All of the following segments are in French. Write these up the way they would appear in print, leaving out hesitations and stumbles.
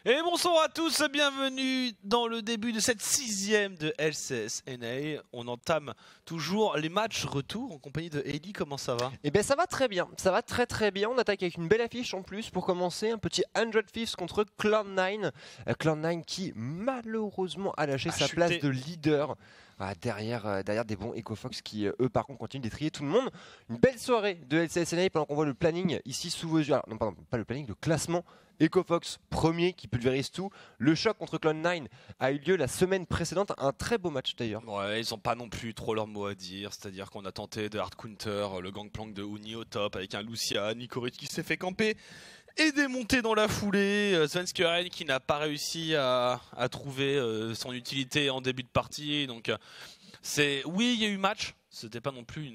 Et bonsoir à tous, bienvenue dans le début de cette 6ème de LCS NA. On entame toujours les matchs retour en compagnie de Ellie. Comment ça va? Eh bien ça va très bien, ça va très bien. On attaque avec une belle affiche en plus pour commencer. Un petit 100 Thieves contre Cloud9. Cloud9 qui malheureusement a lâché sa place de leader. Derrière des bons EcoFox qui eux par contre continuent d'étrier tout le monde. Une belle soirée de LCS NA pendant qu'on voit le planning ici sous vos yeux. Alors, non pardon, pas le planning, le classement. EcoFox premier qui pulvérise tout. Le choc contre Cloud9 a eu lieu la semaine précédente. Un très beau match d'ailleurs. Ouais, ils ont pas non plus trop leur mot à dire. C'est-à-dire qu'on a tenté de hard counter le gangplank de Uni au top avec un Lucia, Nicorit qui s'est fait camper et démonter dans la foulée. Svenskeren qui n'a pas réussi à trouver son utilité en début de partie. Donc oui, il y a eu match. C'était pas non plus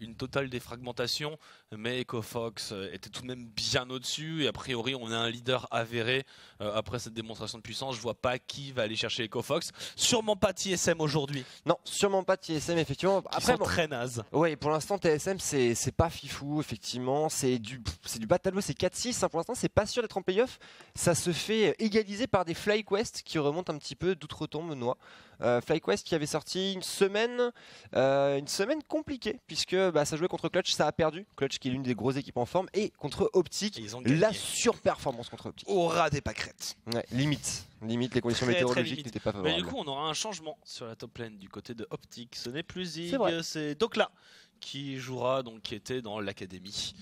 une totale défragmentation, mais EcoFox était tout de même bien au-dessus et a priori on a un leader avéré après cette démonstration de puissance. Je vois pas qui va aller chercher EcoFox, sûrement pas TSM aujourd'hui. Non, sûrement pas TSM effectivement. Après bon, très naze. Ouais, pour l'instant TSM c'est pas fifou effectivement, c'est du bas de tableau, c'est 4-6 pour l'instant, c'est pas sûr d'être en playoff. Ça se fait égaliser par des FlyQuest qui remontent un petit peu d'outre-tombe noix. FlyQuest qui avait sorti une semaine compliquée puisque ça jouait contre Clutch, ça a perdu. Clutch qui est l'une des grosses équipes en forme et contre Optic, la surperformance contre Optic. Au ras des pâquerettes. Ouais, limite les conditions météorologiques n'étaient pas favorables. Mais du coup on aura un changement sur la top lane du côté de Optic. Ce n'est plus Zig, c'est Dokla qui jouera, donc qui était dans l'académie,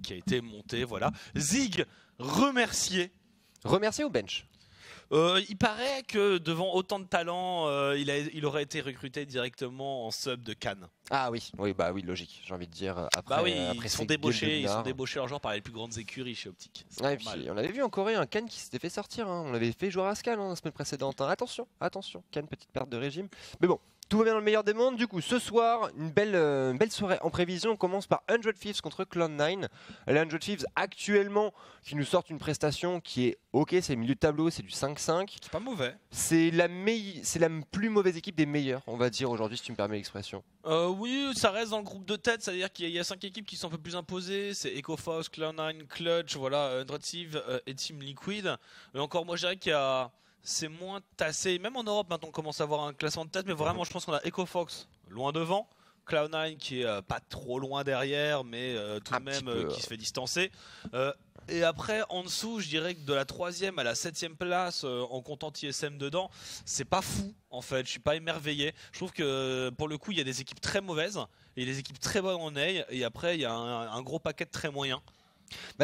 qui a été monté. Voilà. Zig remercié au bench. Il paraît que devant autant de talent, il aurait été recruté directement en sub de Cannes. Ah oui, logique, j'ai envie de dire. Après, ils sont débauchés en genre par les plus grandes écuries chez Optic. Et puis, on avait vu en Corée un Cannes qui s'était fait sortir, hein. On l'avait fait jouer à Scal la semaine précédente. Hein. Attention, Cannes, petite perte de régime. Mais bon. Tout va bien dans le meilleur des mondes. Du coup, ce soir, une belle soirée en prévision. On commence par 100 Thieves contre Cloud9. Les 100 Thieves, actuellement, qui nous sortent une prestation qui est ok, c'est le milieu de tableau, c'est du 5-5. C'est pas mauvais. C'est la plus mauvaise équipe des meilleures, on va dire aujourd'hui, si tu me permets l'expression. Oui, ça reste dans le groupe de tête, c'est-à-dire qu'il y a 5 équipes qui sont un peu plus imposées. C'est EcoFox, Cloud9, Clutch, voilà, 100 Thieves et Team Liquid. Mais encore, moi, je dirais qu'il y a... C'est moins tassé, même en Europe maintenant on commence à avoir un classement de tête, mais vraiment je pense qu'on a EcoFox loin devant, Cloud9 qui est pas trop loin derrière, mais tout de même qui se fait distancer. Et après en dessous je dirais que de la 3ème à la 7ème place en comptant TSM dedans, c'est pas fou en fait, je suis pas émerveillé. Je trouve que pour le coup il y a des équipes très mauvaises et des équipes très bonnes en A, et après il y a un gros paquet de très moyens.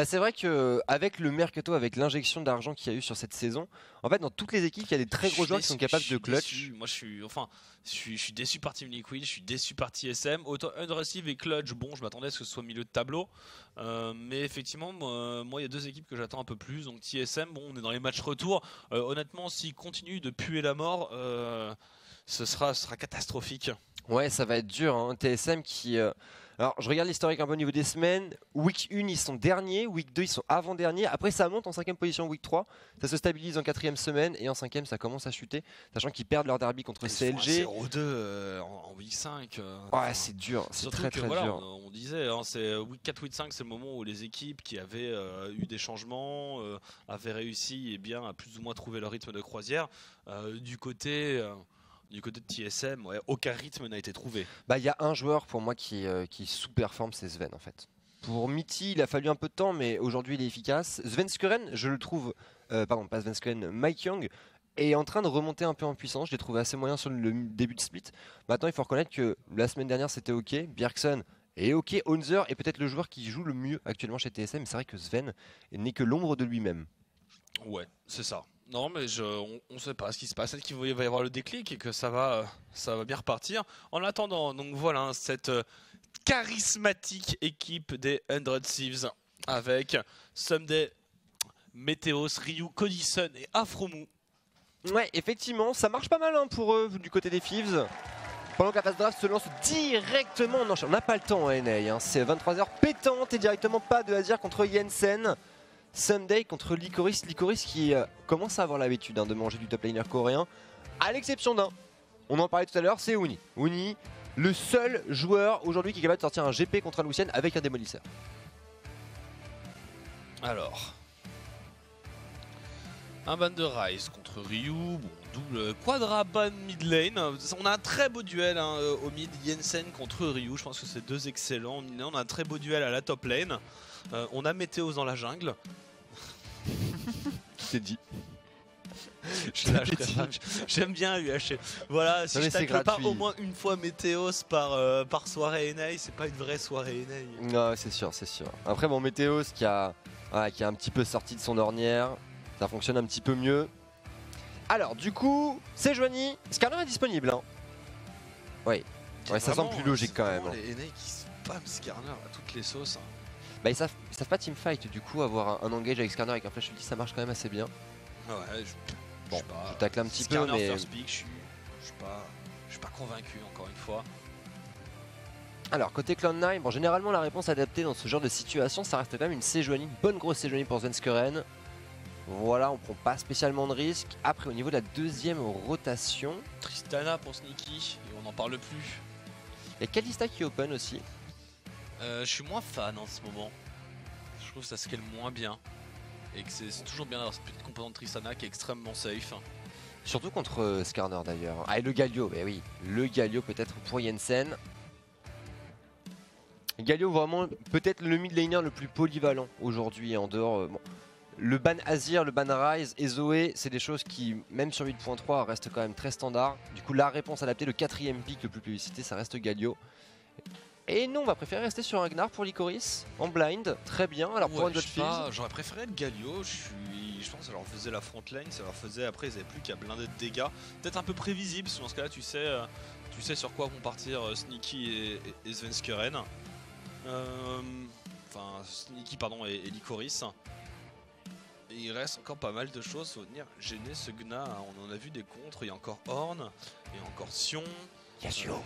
C'est vrai qu'avec le mercato, avec l'injection d'argent qu'il y a eu sur cette saison, en fait dans toutes les équipes il y a des très gros joueurs qui sont capables de clutch. Moi je suis déçu par Team Liquid, je suis déçu par TSM. Autant Unreceive et Clutch, bon je m'attendais à ce que ce soit au milieu de tableau, mais effectivement moi il y a 2 équipes que j'attends un peu plus. Donc TSM, bon on est dans les matchs retour, honnêtement s'ils continuent de puer la mort, ce sera catastrophique. Ouais, ça va être dur, hein. TSM qui... Alors, je regarde l'historique un peu au niveau des semaines. Week 1, ils sont derniers. Week 2, ils sont avant-derniers. Après, ça monte en 5ème position Week 3. Ça se stabilise en 4ème semaine. Et en 5ème, ça commence à chuter. Sachant qu'ils perdent leur derby contre CLG. 0-2 en Week 5. Ouais, c'est dur. C'est très dur. On disait, hein, c'est Week 4, Week 5, c'est le moment où les équipes qui avaient eu des changements avaient réussi à plus ou moins trouver leur rythme de croisière. Du côté de TSM, aucun rythme n'a été trouvé. Il y a un joueur pour moi qui sous-performe, c'est Sven en fait. Pour Mitty, il a fallu un peu de temps, mais aujourd'hui il est efficace. Svenskeren, je le trouve, pas Svenskeren, Mike Young est en train de remonter un peu en puissance. Je l'ai trouvé assez moyen sur le début de split. Maintenant, il faut reconnaître que la semaine dernière c'était ok. Bjergsen Et ok, Honzer est peut-être le joueur qui joue le mieux actuellement chez TSM, mais c'est vrai que Sven n'est que l'ombre de lui-même. Ouais, c'est ça. Non, mais on sait pas ce qui se passe. Peut-être qu'il va y avoir le déclic et que ça va bien repartir. En attendant, donc voilà, hein, cette charismatique équipe des 100 Thieves avec Someday, Meteos, Ryu, Codison et Afromu. Ouais, effectivement, ça marche pas mal hein, pour eux du côté des Thieves. Pendant que la phase draft se lance directement en enchaînement. On n'a pas le temps en NA, hein. C'est 23h pétante et directement pas de Azir contre Jensen. Sunday contre Licorice. Licorice qui commence à avoir l'habitude hein, de manger du top laner coréen. À l'exception d'un, on en parlait tout à l'heure, c'est Uni. Uni, le seul joueur aujourd'hui qui est capable de sortir un GP contre un Lucian avec un démolisseur. Alors, un ban de Ryze contre Ryu, bon, double quadra ban mid lane. On a un très beau duel hein, au mid, Jensen contre Ryu, je pense que c'est deux excellents. On a un très beau duel à la top lane. On a Météos dans la jungle. C'est dit. J'aime bien UH. Voilà, si je tacle pas au moins une fois Météos par soirée NA, c'est pas une vraie soirée NA. Non, c'est sûr, c'est sûr. Après, bon, Météos qui a un petit peu sorti de son ornière, ça fonctionne un petit peu mieux. Alors, du coup, c'est Joanie. Skarner est disponible. Hein. Oui, ouais, ça semble plus logique quand même. Les NA qui spam Skarner à toutes les sauces. Hein. Bah, ils savent pas teamfight, du coup, avoir un engage avec Skarner avec un flash ulti, ça marche quand même assez bien. Ouais, bon, je tacle un petit peu, mais. First pick, je suis pas convaincu, encore une fois. Alors, côté Cloud9, bon, généralement, la réponse adaptée dans ce genre de situation, ça reste quand même une Sejuani, une bonne grosse Sejuani pour Svenskeren. Voilà, on prend pas spécialement de risque. Après, au niveau de la deuxième rotation. Tristana pour Sneaky, et on n'en parle plus. Il y a Kalista qui open aussi. Je suis moins fan en ce moment. Je trouve que ça scale moins bien. Et que c'est toujours bien d'avoir cette petite composante Tristana qui est extrêmement safe. Surtout contre Skarner d'ailleurs. Ah, et le Galio, mais oui. Le Galio peut-être pour Jensen. Galio vraiment peut-être le mid laner le plus polyvalent aujourd'hui en dehors. Bon. Le ban Azir, le ban Ryze et Zoé, c'est des choses qui, même sur 8.3, restent quand même très standard. Du coup, la réponse adaptée, le quatrième pick le plus publicité, ça reste Galio. Et non, on va préférer rester sur un Gnar pour Licorice, en blind, très bien. Alors pour un Fields, j'aurais préféré le Galio, je pense que ça leur faisait la front lane, ça leur faisait après, ils avaient plus qu'à blinder de dégâts. Peut-être un peu prévisible, parce que dans ce cas-là, tu sais sur quoi vont partir Sneaky et Svenskeren. Enfin, Sneaky pardon et Licorice. Et il reste encore pas mal de choses, faut venir gêner ce Gna. On en a vu des contres, il y a encore Horn, il y a encore Sion. Il y a Sion.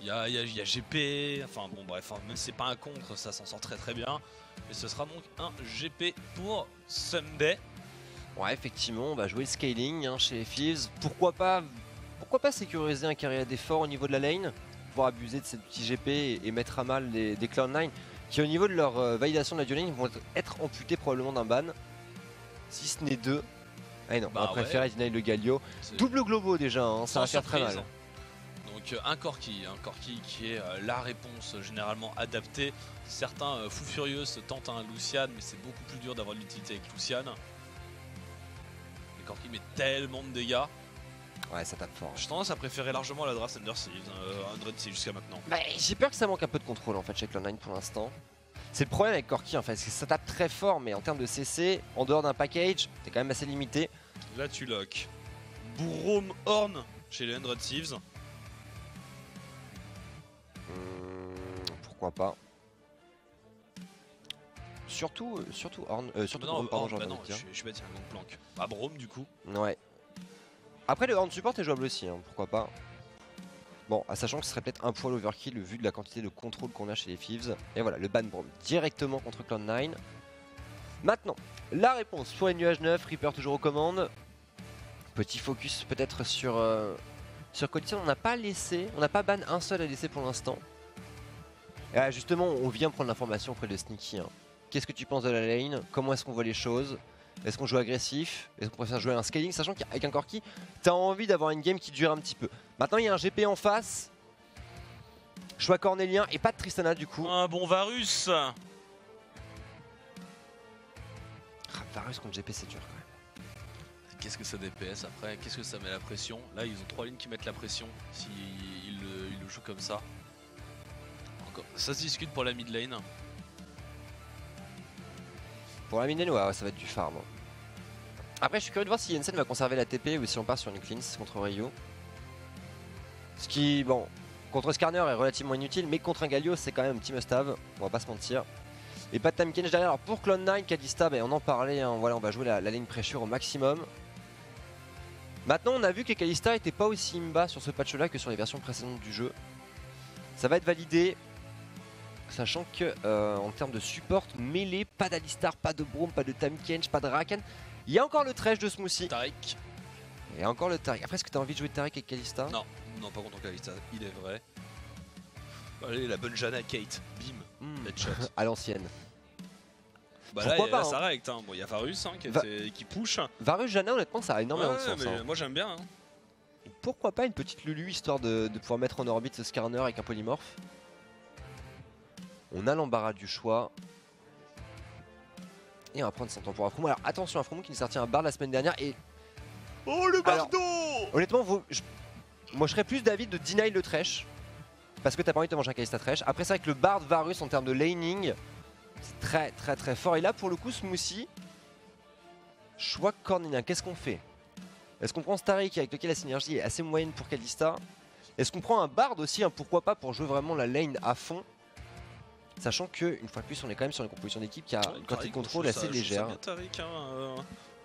Il y a GP, enfin bon bref, même si c'est pas un contre, ça s'en sort très très bien. Et ce sera donc un GP pour Sunday. Ouais, effectivement, on va jouer le scaling hein, chez les Thieves. Pourquoi pas sécuriser un carré d'effort au niveau de la lane, pouvoir abuser de ces petits GP et mettre à mal des Cloud9 qui au niveau de leur validation de la dueling vont être amputés probablement d'un ban. Si ce n'est deux. Ah non, on va préférer deny le Galio. Double globo déjà, hein, ça va faire très mal. Donc un Corki qui est la réponse généralement adaptée. Certains fous furieux se tentent un Lucian, mais c'est beaucoup plus dur d'avoir de l'utilité avec Lucian. Et Corki met tellement de dégâts. Ouais, ça tape fort. J'ai tendance à préférer largement la draft Under Thieves, 100 Thieves jusqu'à maintenant. Bah, j'ai peur que ça manque un peu de contrôle en fait chez Cloud9 pour l'instant. C'est le problème avec Corki en fait, c'est que ça tape très fort, mais en termes de CC, en dehors d'un package, t'es quand même assez limité. Là tu lock. Bourrome Horn chez les 100 Thieves. Pourquoi pas. Surtout Horn, surtout non, Brome, pardon, j'ai non, envie de dire. je suis bête, il y a un long plank. Ah, Brome du coup. Ouais. Après le Horn support est jouable aussi, hein, pourquoi pas. Bon, sachant que ce serait peut-être un poil overkill vu de la quantité de contrôle qu'on a chez les Thieves. Et voilà, le ban Brome directement contre Cloud9. Maintenant, la réponse pour les nuages 9, Reaper toujours aux commandes. Petit focus peut-être sur Codison, on n'a pas ban un seul à laisser pour l'instant. Et justement, on vient prendre l'information auprès de Sneaky. Hein. Qu'est-ce que tu penses de la lane? Comment est-ce qu'on voit les choses? Est-ce qu'on joue agressif? Est-ce qu'on préfère jouer un scaling? Sachant qu'avec un Corki, t'as envie d'avoir une game qui dure un petit peu. Maintenant, il y a un GP en face. Choix cornélien et pas de Tristana du coup. Un bon Varus. Varus contre GP, c'est dur quand même. Qu'est-ce que ça DPS après? Qu'est-ce que ça met la pression? Là, ils ont 3 lignes qui mettent la pression s'ils le jouent comme ça. Ça se discute pour la mid lane. Pour la mid lane, ouais, ça va être du farm. Après, je suis curieux de voir si Jensen va conserver la TP ou si on part sur une cleanse contre Ryu. Ce qui, bon, contre Skarner est relativement inutile, mais contre un Galio, c'est quand même un petit must-have, on va pas se mentir. Et pas de Tahm Kench derrière. Alors pour Cloud9, Kalista, ben on en parlait, hein, voilà, on va jouer la lane pressure au maximum. Maintenant, on a vu que Kalista n'était pas aussi imba sur ce patch-là que sur les versions précédentes du jeu. Ça va être validé, sachant que en termes de support, mêlée, pas d'Alistar, pas de Braum, pas de Tahm Kench, pas de Rakan. Il y a encore le Thresh de Smoothie. Taric. Et encore le Taric. Après, est-ce que tu as envie de jouer Taric avec Kalista? Non, non, pas contre Kalista, il est vrai. Allez, la bonne Janna Kate, bim, headshot. À l'ancienne. Bah pourquoi là, pas, là, ça hein. règle, hein. Bon, il y a Varus hein, qui push. Varus Janna, honnêtement, ça a énormément de ouais, sens. mais Hein. moi j'aime bien. Hein. Pourquoi pas une petite Lulu histoire de pouvoir mettre en orbite ce Skarner avec un polymorphe. On a l'embarras du choix. Et on va prendre son temps pour Afromo. Alors attention, Afromo qui nous sortit un bar la semaine dernière et... Oh le bardo! Honnêtement, moi je serais plus d'avis de deny le Thresh. Parce que t'as pas envie de te manger un Kalista Thresh. Après c'est vrai que le Bard Varus en termes de laning, c'est très fort. Et là pour le coup Smoothie, choix cornélien, qu'est-ce qu'on fait? Est-ce qu'on prend Starik avec lequel la synergie est assez moyenne pour Kalista? Est-ce qu'on prend un Bard aussi, hein, pourquoi pas, pour jouer vraiment la lane à fond? Sachant que, une fois de plus, on est quand même sur une composition d'équipe qui a une quantité de contrôle assez légère. Bien Taric, hein,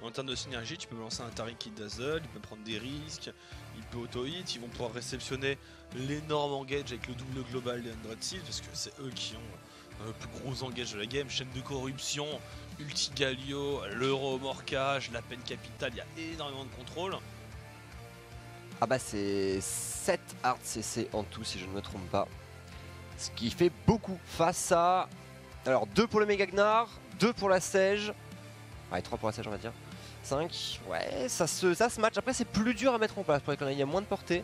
en termes de synergie, tu peux lancer un Taric qui dazzle, il peut prendre des risques, il peut auto-hit, ils vont pouvoir réceptionner l'énorme engage avec le double global des Android Seals, parce que c'est eux qui ont le plus gros engage de la game, chaîne de corruption, ulti Galio, l'euro morcage, la peine capitale, il y a énormément de contrôle. Ah bah c'est 7 hard CC en tout si je ne me trompe pas. Ce qui fait beaucoup face à... Alors 2 pour le Mega Gnar, 2 pour la Sage. Allez 3 pour la Sage on va dire. 5, ouais ça se match. Après c'est plus dur à mettre en place pour les il y a moins de portée.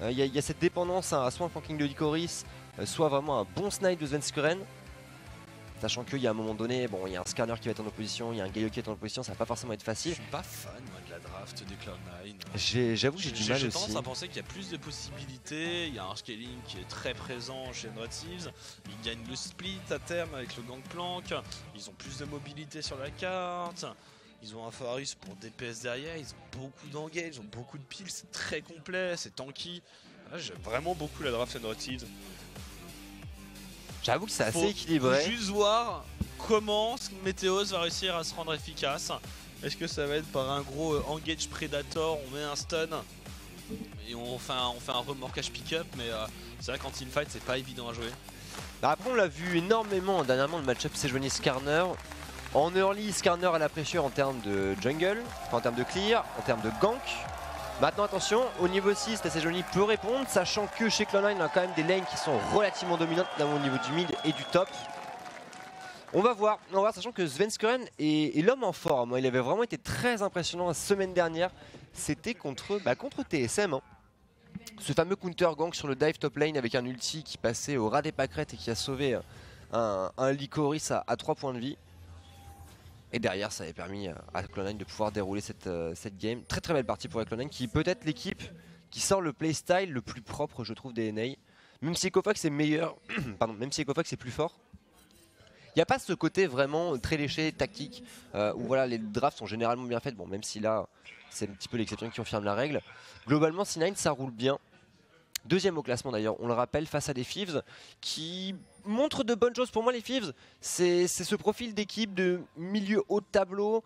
Il y a cette dépendance à soit un flanking de Lycoris, soit vraiment un bon snipe de Svenskeren. Sachant qu'il y a un moment donné, bon il y a un Skarner qui va être en opposition, il y a un Galio qui est en opposition, ça va pas forcément être facile. Je suis pas fan moi de la draft des Cloud9. J'avoue que j'ai du mal aussi. J'ai tendance à penser qu'il y a plus de possibilités, il y a un scaling qui est très présent chez Android Seals, ils gagnent le split à terme avec le Gangplank, ils ont plus de mobilité sur la carte, ils ont un Varus pour DPS derrière, ils ont beaucoup d'engage, ils ont beaucoup de piles, c'est très complet, c'est tanky. J'aime vraiment beaucoup la draft Android Seals. J'avoue que c'est assez équilibré. Faut juste voir comment Meteos va réussir à se rendre efficace. Est-ce que ça va être par un gros engage Predator, on met un stun et on fait un remorquage pick-up, mais c'est vrai qu'en teamfight c'est pas évident à jouer. Bah après on l'a vu énormément dernièrement, le match-up Sejuani Skarner. En early, Skarner a la pression en termes de jungle, en termes de clear, en termes de gank. Maintenant attention, au niveau 6, la Sejuani peut répondre, sachant que chez Cloud9 on a quand même des lanes qui sont relativement dominantes, notamment au niveau du mid et du top. On va voir, sachant que Svenskeren est l'homme en forme. Il avait vraiment été très impressionnant la semaine dernière. C'était contre TSM. Hein. Ce fameux counter gank sur le dive top lane avec un ulti qui passait au ras des pâquerettes et qui a sauvé un Lycoris à 3 points de vie. Et derrière, ça avait permis à Cloud9 de pouvoir dérouler cette game. Très belle partie pour Cloud9 qui est peut-être l'équipe qui sort le playstyle le plus propre, je trouve, des NA. Même si Ecofax est meilleur, pardon, même si Ecofax est plus fort. Il n'y a pas ce côté vraiment très léché, tactique, où voilà, les drafts sont généralement bien faits. Bon, même si là, c'est un petit peu l'exception qui confirme la règle. Globalement, C9, ça roule bien. Deuxième au classement d'ailleurs, on le rappelle, face à des Thieves qui montrent de bonnes choses. Pour moi, les Thieves, c'est ce profil d'équipe de milieu haut de tableau.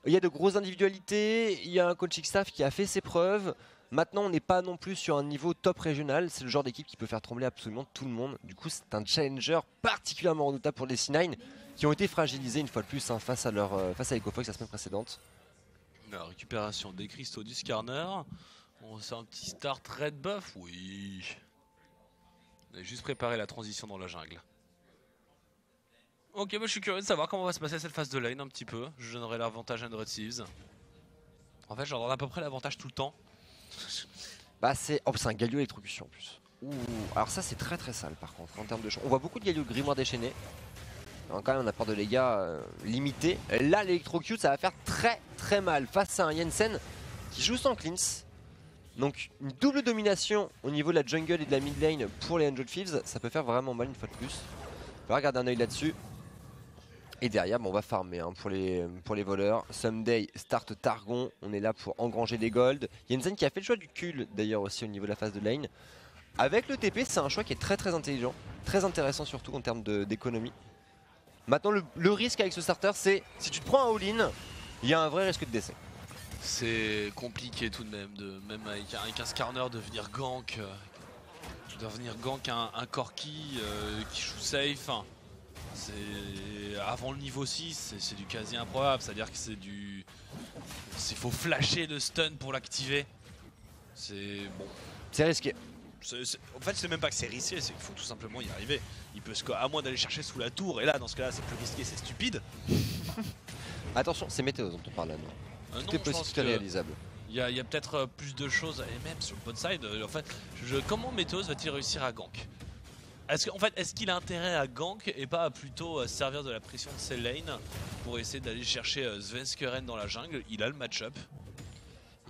Il y a de grosses individualités, il y a un coaching staff qui a fait ses preuves. Maintenant, on n'est pas non plus sur un niveau top régional. C'est le genre d'équipe qui peut faire trembler absolument tout le monde. Du coup, c'est un challenger particulièrement redoutable pour les C9 qui ont été fragilisés une fois de plus hein, face à Ecofox la semaine précédente. La récupération des cristaux du Skarner. On sait un petit start red buff, oui. On a juste préparé la transition dans la jungle. Ok, bah, je suis curieux de savoir comment va se passer cette phase de lane un petit peu. Je donnerai l'avantage à Android Seals. En fait, j'en donne à peu près l'avantage tout le temps. Bah c'est un Galio électrocution en plus. Ouh. Alors ça c'est très sale par contre en termes de champ. On voit beaucoup de Galio grimoire déchaîné. Alors, quand même on a peur de dégâts limités. Là l'électrocute ça va faire très mal face à un Jensen qui joue sans cleanse. Donc une double domination au niveau de la jungle et de la mid lane pour les Angel Thieves, ça peut faire vraiment mal une fois de plus. On va regarder un œil là-dessus. Et derrière, bon, on va farmer hein, pour les voleurs. Someday start Targon, on est là pour engranger des golds. Jensen qui a fait le choix du cul d'ailleurs aussi au niveau de la phase de lane. Avec le TP, c'est un choix qui est très intelligent, très intéressant surtout en termes d'économie. Maintenant, le risque avec ce starter, c'est si tu te prends un all-in, il y a un vrai risque de décès. C'est compliqué tout de même, même avec un Skarner de venir gank un Corki qui joue safe. Avant le niveau 6, c'est du quasi improbable, c'est-à-dire que il faut flasher le stun pour l'activer. C'est bon. C'est risqué. En fait, c'est même pas que c'est risqué, c'est qu'il faut tout simplement y arriver. Il peut à moins d'aller chercher sous la tour, et là, dans ce cas-là, c'est plus risqué, c'est stupide. Attention, c'est Météos dont on parle là, non tout est possible, tout est réalisable. Il y a peut-être plus de choses, et même sur le bot side, en fait, comment Météos va-t-il réussir à gank? Est-ce qu'il a intérêt à gank et pas à plutôt servir de la pression de ses lanes pour essayer d'aller chercher Svenskeren dans la jungle? Il a le match-up.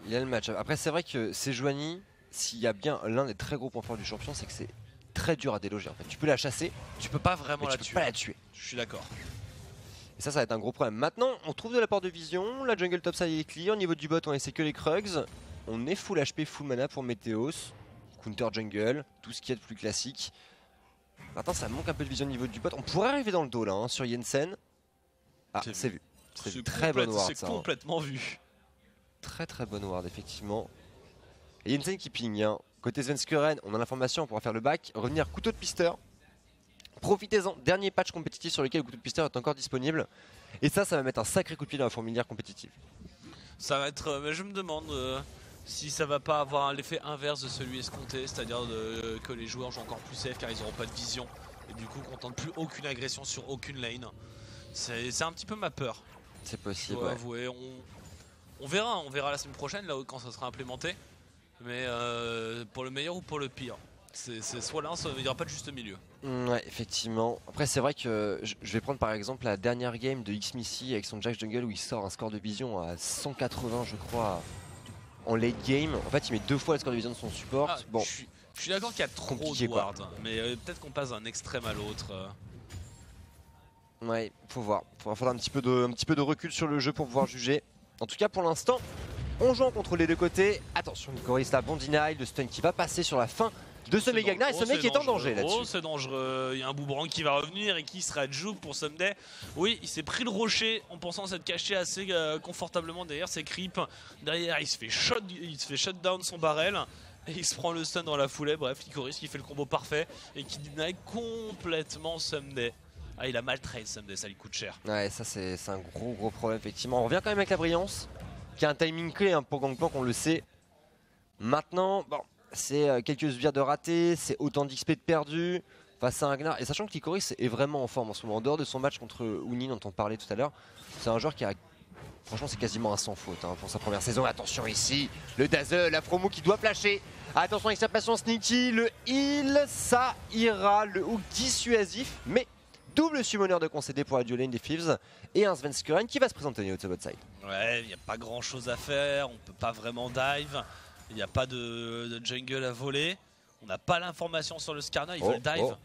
Il a le match-up. Après, c'est vrai que Sejuani, s'il y a bien l'un des très gros points forts du champion, c'est que c'est très dur à déloger. En fait, tu peux la chasser, tu peux pas vraiment tu peux pas la tuer. Je suis d'accord. Et ça va être un gros problème. Maintenant, on trouve de la porte de vision. La jungle topside est clear. Au niveau du bot, on essaie que les Krugs. On est full HP, full mana pour Météos. Counter jungle, tout ce qu'il y a de plus classique. Maintenant, ça manque un peu de vision au niveau du bot. On pourrait arriver dans le dos là, hein, sur Jensen. Ah, c'est vu. C'est très bonne ward. C'est complètement vu. Très bonne ward, effectivement. Et Jensen qui ping. Hein. Côté Svenskeren, on a l'information, on pourra faire le back. Revenir couteau de pisteur. Profitez-en, dernier patch compétitif sur lequel le couteau de pisteur est encore disponible. Et ça va mettre un sacré coup de pied dans la fourmilière compétitive. Ça va être. Mais je me demande si ça va pas avoir l'effet inverse de celui escompté, c'est-à-dire que les joueurs jouent encore plus safe car ils n'auront pas de vision. Et du coup, qu'on tente plus aucune agression sur aucune lane. C'est un petit peu ma peur. C'est possible. Je dois avouer. On verra la semaine prochaine là quand ça sera implémenté. Mais pour le meilleur ou pour le pire. C'est soit l'un, soit il n'y aura pas de juste milieu. Ouais, effectivement. Après, c'est vrai que je vais prendre par exemple la dernière game de Xmissy avec son Jack Jungle où il sort un score de vision à 180, je crois, en late game. En fait, il met 2 fois le score de vision de son support. Ah, bon, je suis d'accord qu'il y a trop de wards, mais peut-être qu'on passe d'un extrême à l'autre. Ouais, faut voir. Faudra un petit peu de recul sur le jeu pour pouvoir juger. En tout cas, pour l'instant, on joue en contrôle des deux côtés. Attention, Lycoris là, bon deny, le stun qui va passer sur la fin de ce Mega Ignite, et Someday qui est en danger là-dessus. Oh, c'est dangereux, il y a un boomerang qui va revenir et qui sera juke pour Someday. Oui, il s'est pris le rocher en pensant s'être caché assez confortablement derrière ses creeps. Derrière, il se fait shutdown son barrel et il se prend le stun dans la foulée. Bref, Lycoris qui fait le combo parfait et qui deny complètement Someday. Ah, il a mal trade Someday, ça lui coûte cher. Ouais, ça c'est un gros problème effectivement. On revient quand même avec la brillance, qui a un timing clé hein, pour Gangplank, on le sait. Maintenant, bon, c'est quelques sbires de ratés, c'est autant d'XP de perdu face à un Gnar. Et sachant que Lycoris est vraiment en forme en ce moment, en dehors de son match contre Unin dont on parlait tout à l'heure, c'est un joueur qui a... Franchement, c'est quasiment un sans faute hein, pour sa première saison. Attention ici, le Dazzle, la promo qui doit flasher. Attention, extirpation sneaky, le heal, ça ira, le hook dissuasif, mais double summoner de concédé pour la duo lane des Thieves et un Svenskeren qui va se présenter au niveau de ce bot side. Ouais, il n'y a pas grand chose à faire, on peut pas vraiment dive. Il n'y a pas de jungle à voler. On n'a pas l'information sur le Skarner, il veut le dive.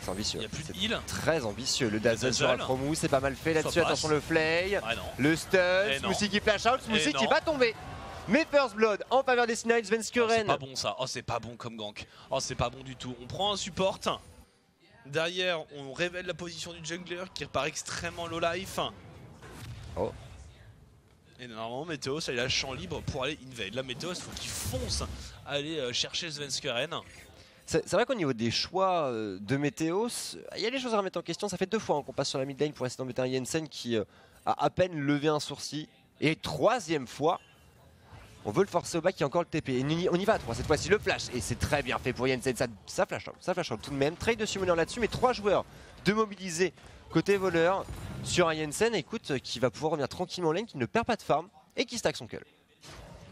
C'est ambitieux. Il n'y a plus de heal. Très ambitieux. Le Dazzle sur la promo, c'est pas mal fait là-dessus. Attention le flay. Le stun. Smoothie qui flash out. Smoothie qui va tomber. Mais First Blood en faveur des Snipes. Svenskeren. C'est pas bon ça. Oh, c'est pas bon comme gank. Oh, c'est pas bon du tout. On prend un support. Derrière, on révèle la position du jungler qui repart extrêmement low life. Oh. Et normalement Météos il a le champ libre pour aller invade. Là Météos il faut qu'il fonce aller chercher Svenskeren. C'est vrai qu'au niveau des choix de Météos, il y a des choses à remettre en question. Ça fait 2 fois qu'on passe sur la mid lane pour essayer d'embêter un Jensen qui a à peine levé un sourcil. Et 3e fois, on veut le forcer au back, il y a encore le TP. Et on y va à 3 cette fois-ci, le flash. Et c'est très bien fait pour Jensen, ça flash out tout de même. Trade de summoner là-dessus, mais 3 joueurs de mobiliser côté voleur sur un Jensen, écoute, qui va pouvoir revenir tranquillement en lane, qui ne perd pas de farm et qui stack son kill.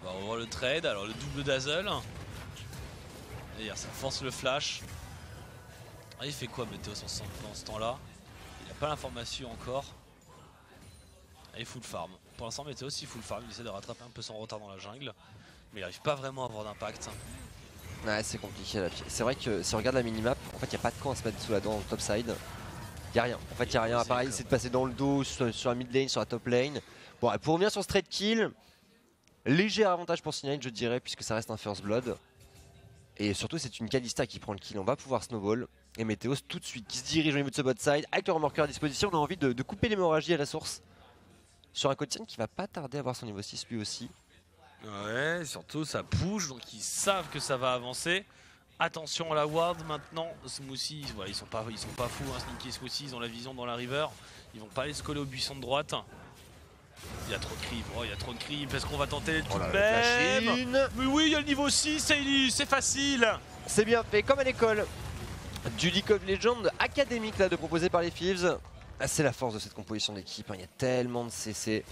On va voir le trade, alors le double dazzle. D'ailleurs ça force le flash. Ah, il fait quoi Météos dans ce temps-là? Il n'a pas l'information encore. Ah, il full farm. Pour l'instant Météos il full farm, il essaie de rattraper un peu son retard dans la jungle. mais il n'arrive pas vraiment à avoir d'impact. Ouais, c'est compliqué là. C'est vrai que si on regarde la minimap, en fait, il n'y a pas de camp à se mettre sous la dent dans le top side. Il n'y a rien. En fait, il n'y a rien. Pareil, c'est de passer dans le dos sur la mid lane, sur la top lane. Bon, pour revenir sur straight kill, léger avantage pour C9, je dirais, puisque ça reste un first blood. Et surtout, c'est une Kalista qui prend le kill. On va pouvoir snowball. Et Météos tout de suite qui se dirige au niveau de ce bot side. Avec le remorqueur à disposition, on a envie de couper l'hémorragie à la source. Sur un Cotien qui va pas tarder à avoir son niveau 6 lui aussi. Ouais, surtout ça push, donc ils savent que ça va avancer. Attention à la ward maintenant. Smoothie, voilà, ils sont pas fous, hein, Sneaky et Smoothie, ils ont la vision dans la river. Ils vont pas aller se coller au buisson de droite. Il y a trop de creep, il y a trop de creep. Est-ce qu'on va tenter tout de même? Mais oui, il y a le niveau 6, c'est facile. C'est bien fait, comme à l'école du League of Legends académique là, de proposer par les Thieves. Ah, c'est la force de cette composition d'équipe, hein. Il y a tellement de CC.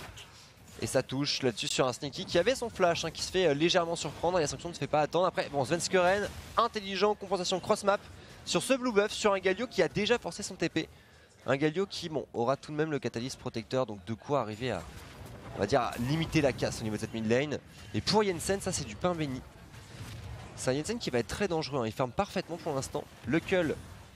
Et ça touche là-dessus sur un Sneaky qui avait son flash, hein, qui se fait légèrement surprendre et la sanction ne se fait pas attendre. Après, bon, Svenskeren, intelligent, compensation cross-map sur ce blue buff, sur un Galio qui a déjà forcé son TP. Un Galio qui, bon, aura tout de même le catalyse protecteur, donc de quoi arriver à, on va dire, à limiter la casse au niveau de cette mid lane. Et pour Jensen, ça c'est du pain béni. C'est un Jensen qui va être très dangereux, hein. Il ferme parfaitement pour l'instant. Le Cull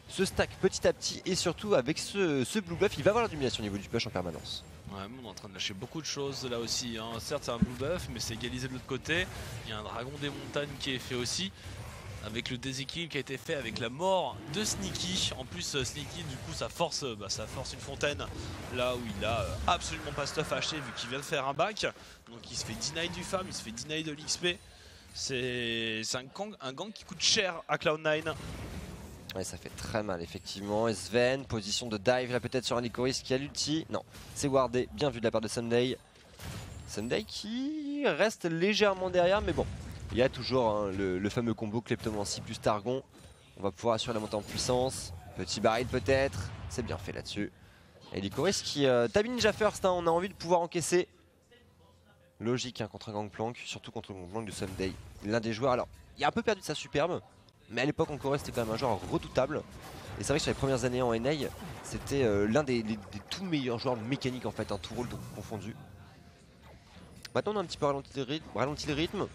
se stack petit à petit et surtout avec ce blue buff, il va avoir la domination au niveau du push en permanence. Ouais, on est en train de lâcher beaucoup de choses là aussi, hein. Certes c'est un blue buff mais c'est égalisé de l'autre côté. Il y a un dragon des montagnes qui est fait aussi, avec le déséquilibre qui a été fait avec la mort de Sneaky. En plus Sneaky du coup ça force une fontaine là où il a absolument pas stuff haché vu qu'il vient de faire un back. Donc il se fait deny du farm, il se fait deny de l'XP. C'est un gang qui coûte cher à Cloud9. Ouais, ça fait très mal effectivement. Et Sven, position de dive là peut-être sur un Licorice qui a l'ulti. Non, c'est wardé, bien vu de la part de Sunday. Sunday qui reste légèrement derrière, mais bon, il y a toujours, hein, le fameux combo Kleptomancie plus Targon. On va pouvoir assurer la montée en puissance. Petit baril peut-être, c'est bien fait là-dessus. Et Licorice qui tabi ninja first, hein, on a envie de pouvoir encaisser. Logique, hein, contre un Gangplank, surtout contre le Gangplank de Sunday. L'un des joueurs, alors, il a un peu perdu de sa superbe. Mais à l'époque, Encore c'était quand même un joueur redoutable. Et c'est vrai que sur les premières années en NA, c'était l'un des tout meilleurs joueurs mécaniques en fait, un tout rôle confondu. Maintenant, on a un petit peu ralenti le rythme.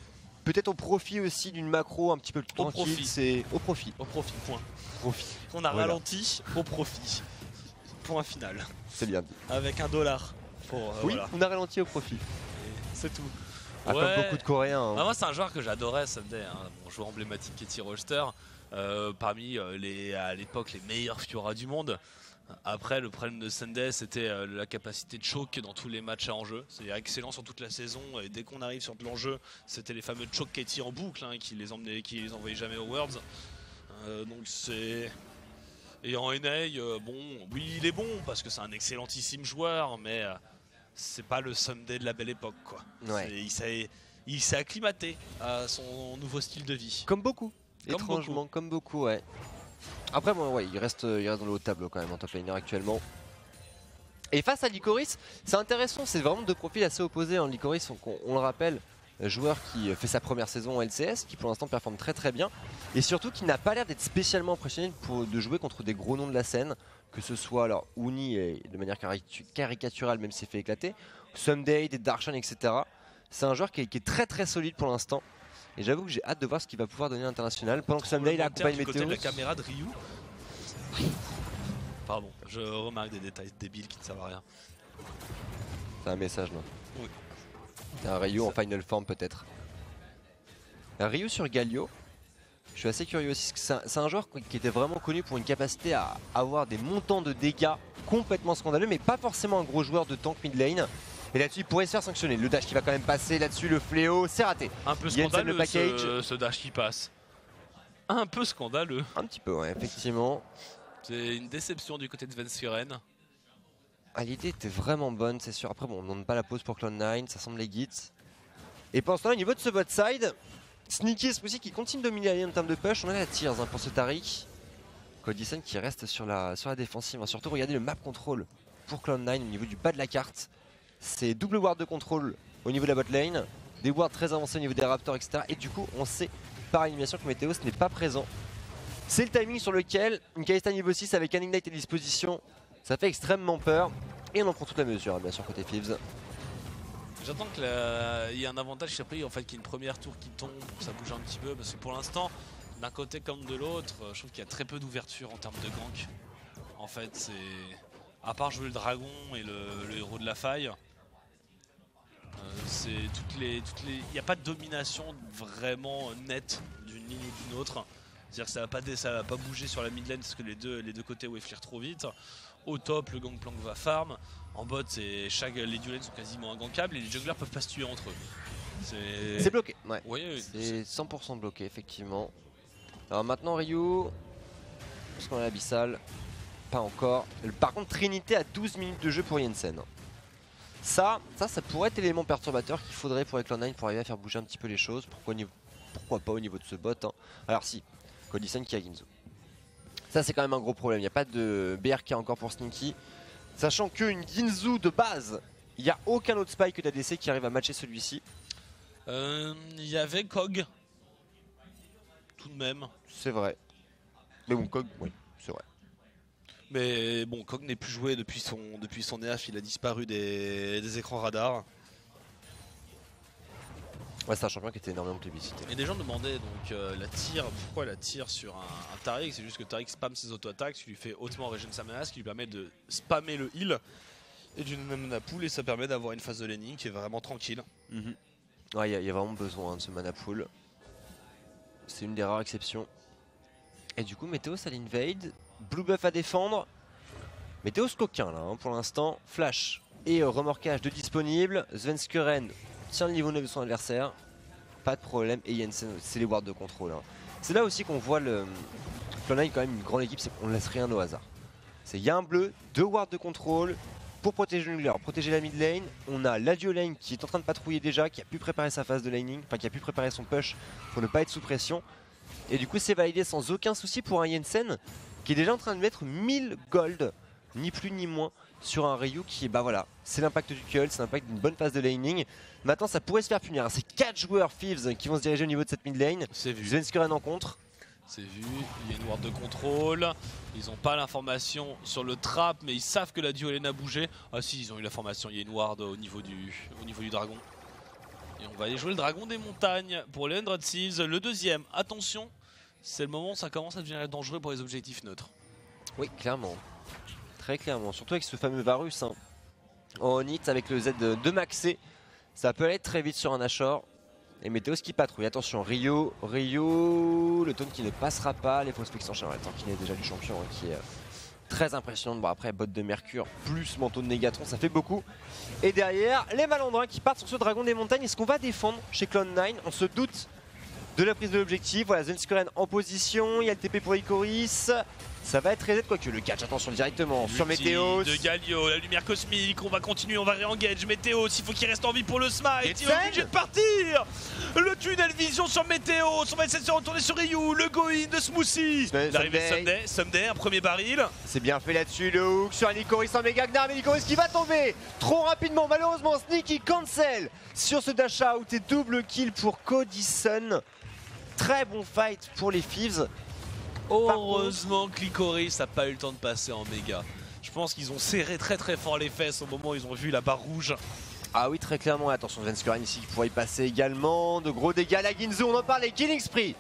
Peut-être au profit aussi d'une macro un petit peu plus tranquille. C'est au profit. Au profit, point. Profit. On a ralenti au profit. Point final. C'est bien dit. Avec $1 pour. Oui, voilà. On a ralenti au profit. C'est tout. Ah, ouais. Comme beaucoup de Coréens. Hein. Ah, moi, c'est un joueur que j'adorais, Sunday, hein, mon joueur emblématique Katie Rollster. Parmi à l'époque les meilleurs Fiora du monde. Après, le problème de Sunday, c'était la capacité de choke dans tous les matchs à enjeu. C'est excellent sur toute la saison. Et dès qu'on arrive sur de l'enjeu, c'était les fameux choke Katie en boucle, hein, qui les envoyaient jamais aux Worlds. Donc c'est. Et en NA, bon, oui, il est bon parce que c'est un excellentissime joueur, mais c'est pas le Sunday de la belle époque, quoi. Ouais. Il s'est acclimaté à son nouveau style de vie. Comme beaucoup. Étrangement, comme beaucoup, ouais. Après, bon, ouais, il reste dans le haut de tableau quand même en top laner actuellement. Et face à Licorice, c'est intéressant, c'est vraiment deux profils assez opposés. Hein. Licorice, on le rappelle, joueur qui fait sa première saison en LCS, qui pour l'instant performe très très bien. Et surtout qui n'a pas l'air d'être spécialement impressionné de jouer contre des gros noms de la scène. Que ce soit alors Uni et de manière caricaturale, même s'il fait éclater, Sunday, des Darshan, etc. C'est un joueur qui est très très solide pour l'instant. Et j'avoue que j'ai hâte de voir ce qu'il va pouvoir donner à l'international. Pendant que Sunday il accompagne Météos. Côté de la caméra de Ryu. Pardon, je remarque des détails débiles qui ne servent à rien. C'est un message là. Oui. C'est un Ryu en final form peut-être. Un Ryu sur Galio. Je suis assez curieux aussi. C'est un joueur qui était vraiment connu pour une capacité à avoir des montants de dégâts complètement scandaleux, mais pas forcément un gros joueur de tank mid lane. Et là-dessus, il pourrait se faire sanctionner. Le dash qui va quand même passer là-dessus, le fléau, c'est raté. Un peu scandaleux ce dash qui passe. Un peu scandaleux. Un petit peu, ouais, effectivement. C'est une déception du côté de Svenskeren. Ah, l'idée était vraiment bonne, c'est sûr. Après, bon, on ne demande pas la pause pour Cloud9, ça semble legit. Et pendant ce temps, au niveau de ce bot side, Sneaky aussi qui continue de dominer la ligne en termes de push. On a la tears, hein, pour ce Taric. Codison qui reste sur la défensive. Hein. Surtout, regardez le map control pour Cloud9 au niveau du bas de la carte. C'est double ward de contrôle au niveau de la bot lane, des wards très avancés au niveau des raptors, etc. Et du coup, on sait par élimination que Météos n'est pas présent. C'est le timing sur lequel une Kalista niveau 6 avec un Ignite à disposition, ça fait extrêmement peur. Et on en prend toute la mesure, hein, bien sûr, côté Thieves. J'attends qu'il y ait un avantage qui pris, en fait, qu'il y ait une première tour qui tombe pour que ça bouge un petit peu. Parce que pour l'instant, d'un côté comme de l'autre, je trouve qu'il y a très peu d'ouverture en termes de gank. En fait, c'est. À part jouer le dragon et le héros de la faille, c'est il n'y a pas de domination vraiment nette d'une ligne ou d'une autre. C'est-à-dire que ça va pas bouger sur la mid lane parce que les deux côtés wave clear trop vite. Au top, le gangplank va farm. En bot, les duels sont quasiment ingankables et les jugglers peuvent pas se tuer entre eux. C'est bloqué, ouais. Oui, c'est 100% bloqué, effectivement. Alors maintenant, Ryu, parce qu'on a l'abyssal, pas encore. Par contre, Trinité a 12 minutes de jeu pour Jensen. Ça pourrait être l'élément perturbateur qu'il faudrait pour Cloud9 pour arriver à faire bouger un petit peu les choses. Pourquoi pas au niveau de ce bot, hein. Alors si, Codison qui a Ginzo. Ça c'est quand même un gros problème, il n'y a pas de BRK encore pour Sneaky. Sachant qu'une Ginzo de base, il n'y a aucun autre spike que d'ADC qui arrive à matcher celui-ci. Il y avait Kog, tout de même. C'est vrai. Mais bon, Kog, oui, c'est vrai. Mais bon, Kog n'est plus joué depuis son EF, il a disparu des écrans radars. Ouais, c'est un champion qui était énormément plébiscité. Et des gens demandaient donc pourquoi la tire sur un Taric. C'est juste que Taric spam ses auto-attaques, tu lui fais hautement régénérer sa menace, qui lui permet de spammer le heal et d'une mana pool, et ça permet d'avoir une phase de laning qui est vraiment tranquille. Ouais, il y a vraiment besoin de ce mana pool. C'est une des rares exceptions. Et du coup, Météos à l'invade, blue buff à défendre. Météos coquin là, hein, pour l'instant. Flash et remorquage de disponible. Svenskeren tient le niveau 9 de son adversaire. Pas de problème. Et Jensen, c'est les wards de contrôle. Hein. C'est là aussi qu'on voit le Cloud9 est quand même une grande équipe, c'est qu'on ne laisse rien au hasard. Il y a un bleu, 2 wards de contrôle pour protéger le jungler, protéger la mid lane. On a la duo lane qui est en train de patrouiller déjà, qui a pu préparer sa phase de laning, enfin qui a pu préparer son push pour ne pas être sous pression. Et du coup c'est validé sans aucun souci pour un Jensen qui est déjà en train de mettre 1000 gold, ni plus ni moins, sur un Ryu qui est, bah voilà, c'est l'impact du kill, c'est l'impact d'une bonne phase de laning. Maintenant ça pourrait se faire punir, c'est 4 joueurs Thieves qui vont se diriger au niveau de cette mid lane. C'est vu. Svenskeren en contre. C'est vu, il y a une ward de contrôle, ils n'ont pas l'information sur le trap mais ils savent que la duo lane a bougé. Ah si, ils ont eu l'information, il y a une ward au niveau du dragon. Et on va aller jouer le dragon des montagnes pour les 100 Thieves, le deuxième. Attention, c'est le moment où ça commence à devenir dangereux pour les objectifs neutres. Oui, clairement. Très clairement, surtout avec ce fameux Varus. Hein. En hit avec le Z de Maxé, ça peut aller très vite sur un Nashor. Et Météos qui patrouille, attention, Rio, le taunt qui ne passera pas, les fausses piques s'enchaînent, tant qu'il est déjà du champion hein, qui est très impressionnant. Bon après, botte de Mercure plus manteau de Négatron, ça fait beaucoup. Et derrière, les malandrins qui partent sur ce dragon des montagnes. Est-ce qu'on va défendre chez Cloud9? On se doute de la prise de l'objectif. Voilà, Svenskeren en position, il y a le TP pour Ikoris. Ça va être reset, quoique le catch, attention directement sur Météos. De Galio, la lumière cosmique, on va continuer, on va réengage Météos, il faut qu'il reste en vie pour le smite, il est obligé de partir. Le tunnel vision sur Météos, on va essayer de se retourner sur Ryu, le go-in de Smoothie. L'arrivée de Someday, un premier baril. C'est bien fait là-dessus, le hook sur un Ikoris en méga Gnar, mais Ikoris qui va tomber trop rapidement, malheureusement Sneaky cancel sur ce dash out et double kill pour Codison. Très bon fight pour les Thieves. Heureusement que l'Icoris n'a pas eu le temps de passer en méga. Je pense qu'ils ont serré très fort les fesses au moment où ils ont vu la barre rouge. Ah oui, très clairement. Attention, Svenskeren ici qui pourrait y passer également. De gros dégâts, la Ginzo, on en parlait. Killing spree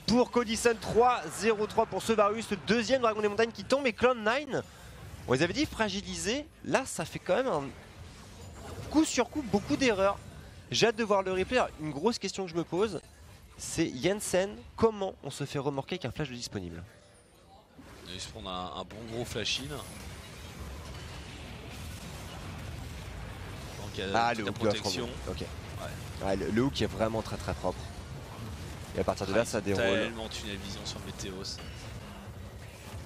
pour Codison, 3-0-3 pour ce Varus. Le deuxième dragon des montagnes qui tombe et Cloud9. On les avait dit fragilisé. Là, ça fait quand même un coup sur coup beaucoup d'erreurs. J'ai hâte de voir le replay. Alors, une grosse question que je me pose, c'est Jensen, comment on se fait remorquer avec un flash de disponible? Il se prend un bon gros flash-in. Le hook protection. Ok. Ouais. Ouais, le hook est vraiment très propre. Et à partir de là, ça déroule. Tellement tunnel vision sur Météos.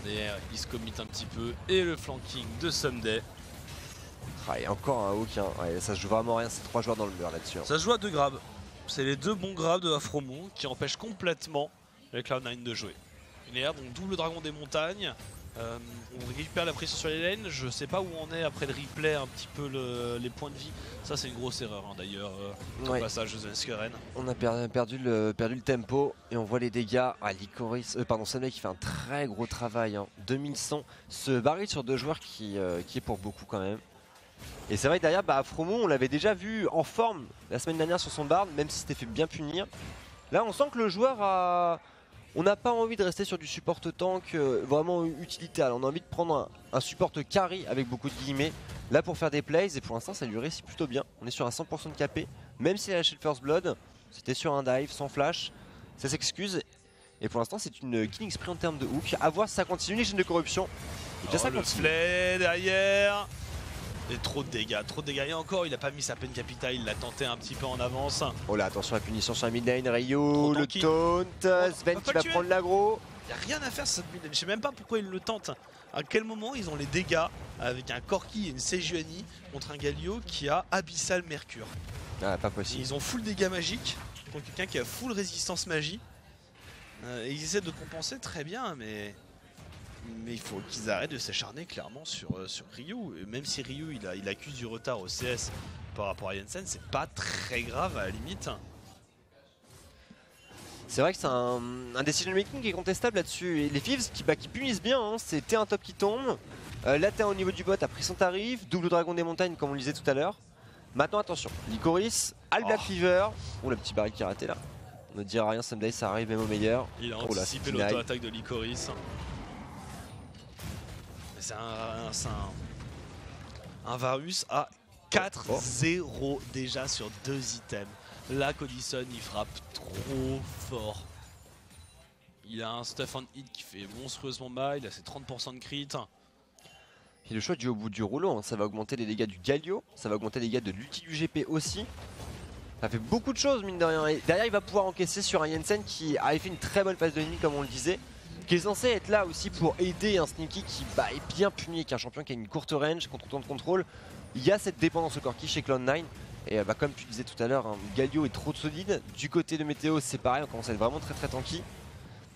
Derrière, il se commit un petit peu. Et le flanking de Someday. Ah, et encore un hook. Hein. Ouais, ça se joue vraiment rien. C'est 3 joueurs dans le mur là-dessus. Hein. Ça se joue à 2 grabs. C'est les 2 bons grabs de Afromou qui empêchent complètement les Cloud9 de jouer. Une air, donc double dragon des montagnes. On récupère la pression sur les lanes. Je sais pas où on est après le replay, un petit peu les points de vie. Ça c'est une grosse erreur hein, d'ailleurs au passage de Svenskeren. On a perdu le tempo et on voit les dégâts. Ah, l'Icoris, pardon, Someday qui fait un très gros travail. Hein. 2100. Ce baril sur 2 joueurs qui est pour beaucoup quand même. Et c'est vrai que derrière, Fromo, on l'avait déjà vu en forme la semaine dernière sur son Bard, même si c'était fait bien punir. Là, on sent que le joueur a... On n'a pas envie de rester sur du support tank vraiment utilitaire. On a envie de prendre un support carry avec beaucoup de guillemets. Là pour faire des plays, et pour l'instant ça lui réussit plutôt bien. On est sur un 100% de KP. Même s'il a lâché le First Blood, c'était sur un dive, sans flash. Ça s'excuse. Et pour l'instant c'est une killing spree en termes de hook. A voir si ça continue, les chaînes de corruption. Et déjà ça le continue. Flay derrière. Et trop de dégâts. Et encore, il a pas mis sa peine capitale, il l'a tenté un petit peu en avance. Oh là, attention à la punition sur la mid lane. Ryu, le taunt, Sven qui va prendre l'aggro. Il n'y a rien à faire sur cette mid lane. Je sais même pas pourquoi ils le tentent. À quel moment ils ont les dégâts avec un Corki et une Sejuani contre un Galio qui a Abyssal Mercure. Ah, pas possible. Ils ont full dégâts magiques contre quelqu'un qui a full résistance magie. Et ils essaient de compenser très bien, mais il faut qu'ils arrêtent de s'acharner clairement sur Ryu. Et même si Ryu il accuse du retard au CS par rapport à Jensen, c'est pas très grave à la limite. C'est vrai que c'est un decision making qui est contestable là-dessus. Et les Thieves qui punissent bien, hein. C'est T1 top qui tombe. Là T1 au niveau du bot a pris son tarif. Double dragon des montagnes comme on le disait tout à l'heure. Maintenant attention, Lycoris a le Black Fever. Oh, le petit baril qui a raté là. On ne dira rien, someday ça arrive même au meilleur. Il a anticipé l'auto-attaque de Lycoris. C'est un Varus à 4-0 déjà sur 2 items. Là, Codison il frappe trop fort. Il a un stuff on hit qui fait monstrueusement mal, il a ses 30% de crit. Et le choix du au bout du rouleau, hein. Ça va augmenter les dégâts du Galio, ça va augmenter les dégâts de l'ulti du GP aussi. Ça fait beaucoup de choses mine de rien. Et derrière il va pouvoir encaisser sur un Jensen qui avait fait une très bonne phase de nuit comme on le disait. Qui est censé être là aussi pour aider un Sneaky qui est bien puni, qui est un champion qui a une courte range, contre temps de contrôle. Il y a cette dépendance au Corki chez Cloud9. Et comme tu disais tout à l'heure, hein, Galio est trop solide. Du côté de Météo c'est pareil, on commence à être vraiment très tanky.